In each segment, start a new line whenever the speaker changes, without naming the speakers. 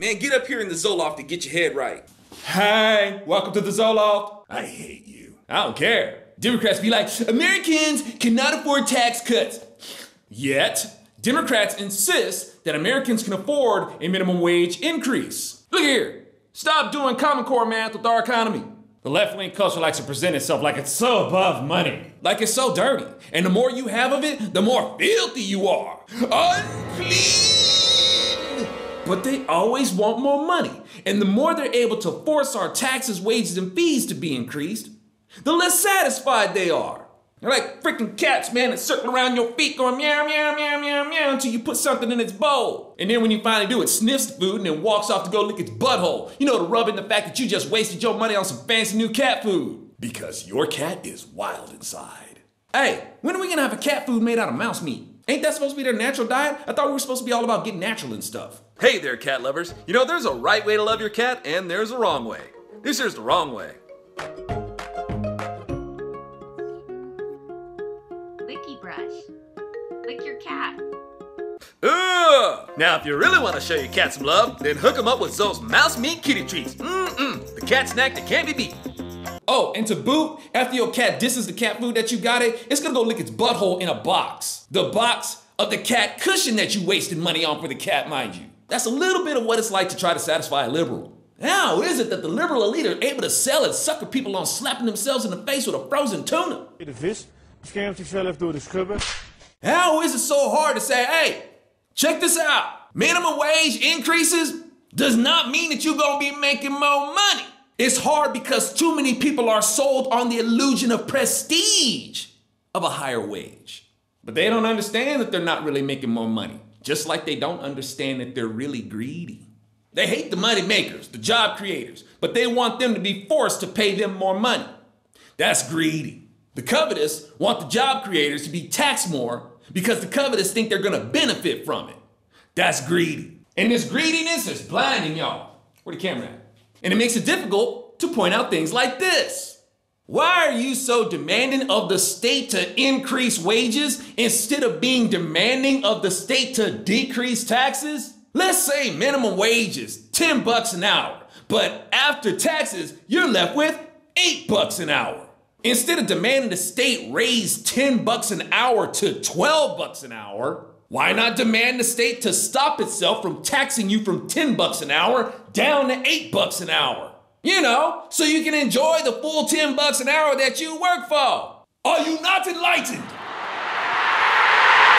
Man, get up here in the Zoloft and get your head right.
Hey, welcome to the Zoloft. I hate you. I don't care. Democrats be like, Americans cannot afford tax cuts. Yet, Democrats insist that Americans can afford a minimum wage increase. Look here. Stop doing Common Core math with our economy. The left-wing culture likes to present itself like it's so above money. Like it's so dirty. And the more you have of it, the more filthy you are. Unclean! But they always want more money. And the more they're able to force our taxes, wages, and fees to be increased, the less satisfied they are. They're like freaking cats, man, that circle around your feet going meow, meow, meow, meow, meow until you put something in its bowl. And then when you finally do, it sniffs the food and then walks off to go lick its butthole. You know, to rub in the fact that you just wasted your money on some fancy new cat food. Because your cat is wild inside. Hey, when are we gonna have a cat food made out of mouse meat? Ain't that supposed to be their natural diet? I thought we were supposed to be all about getting natural and stuff.
Hey there, cat lovers. You know, there's a right way to love your cat and there's a wrong way. This here's the wrong way.
Lick your cat.
Ugh! Now, if you really want to show your cat some love, then hook them up with those mouse meat kitty treats. The cat snack that can't be beat.
Oh, and to boot, after your cat disses the cat food that you got it's gonna go lick its butthole in a box. The box of the cat cushion that you wasted money on for the cat, mind you. That's a little bit of what it's like to try to satisfy a liberal. How is it that the liberal elite are able to sell and sucker people on slapping themselves in the face with a frozen tuna?
De vis beschermt zichzelf door de schubben.
How is it so hard to say, hey, check this out. Minimum wage increases does not mean that you're gonna be making more money. It's hard because too many people are sold on the illusion of prestige of a higher wage. But they don't understand that they're not really making more money, just like they don't understand that they're really greedy. They hate the money makers, the job creators, but they want them to be forced to pay them more money. That's greedy. The covetous want the job creators to be taxed more because the covetous think they're gonna benefit from it. That's greedy. And this greediness is blinding y'all. Where the camera at? And it makes it difficult to point out things like this. Why are you so demanding of the state to increase wages instead of being demanding of the state to decrease taxes? Let's say minimum wage is $10 an hour, but after taxes, you're left with $8 an hour. Instead of demanding the state raise $10 an hour to $12 an hour, why not demand the state to stop itself from taxing you from $10 an hour down to $8 an hour? You know, so you can enjoy the full $10 an hour that you work for. Are you not enlightened?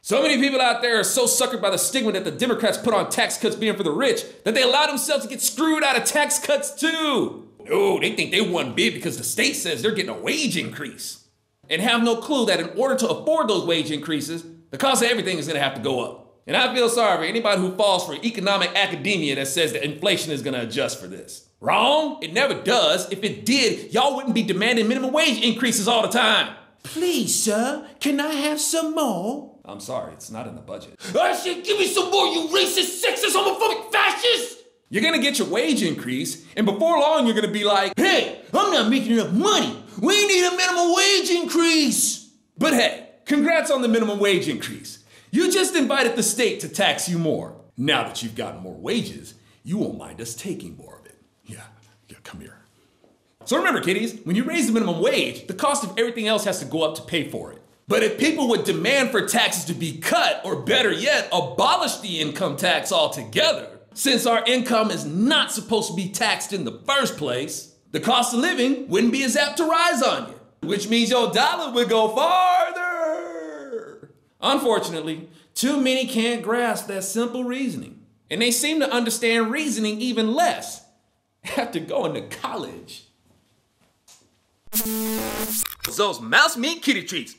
So many people out there are so suckered by the stigma that the Democrats put on tax cuts being for the rich that they allow themselves to get screwed out of tax cuts too. No, they think they won big because the state says they're getting a wage increase and have no clue that in order to afford those wage increases, the cost of everything is gonna have to go up. And I feel sorry for anybody who falls for economic academia that says that inflation is gonna adjust for this. Wrong, it never does. If it did, y'all wouldn't be demanding minimum wage increases all the time. Please, sir, can I have some more? I'm sorry, it's not in the budget. I said, give me some more, you racist, sexist, homophobic fascist! You're gonna get your wage increase, and before long you're gonna be like, hey, I'm not making enough money. We need a minimum wage increase. But hey, congrats on the minimum wage increase. You just invited the state to tax you more. Now that you've gotten more wages, you won't mind us taking more of it. Yeah, come here. So remember, kiddies, when you raise the minimum wage, the cost of everything else has to go up to pay for it. But if people would demand for taxes to be cut, or better yet, abolish the income tax altogether, since our income is not supposed to be taxed in the first place, the cost of living wouldn't be as apt to rise on you, which means your dollar would go farther. Unfortunately, too many can't grasp that simple reasoning, and they seem to understand reasoning even less after going to college.
Those mouse meat kitty treats.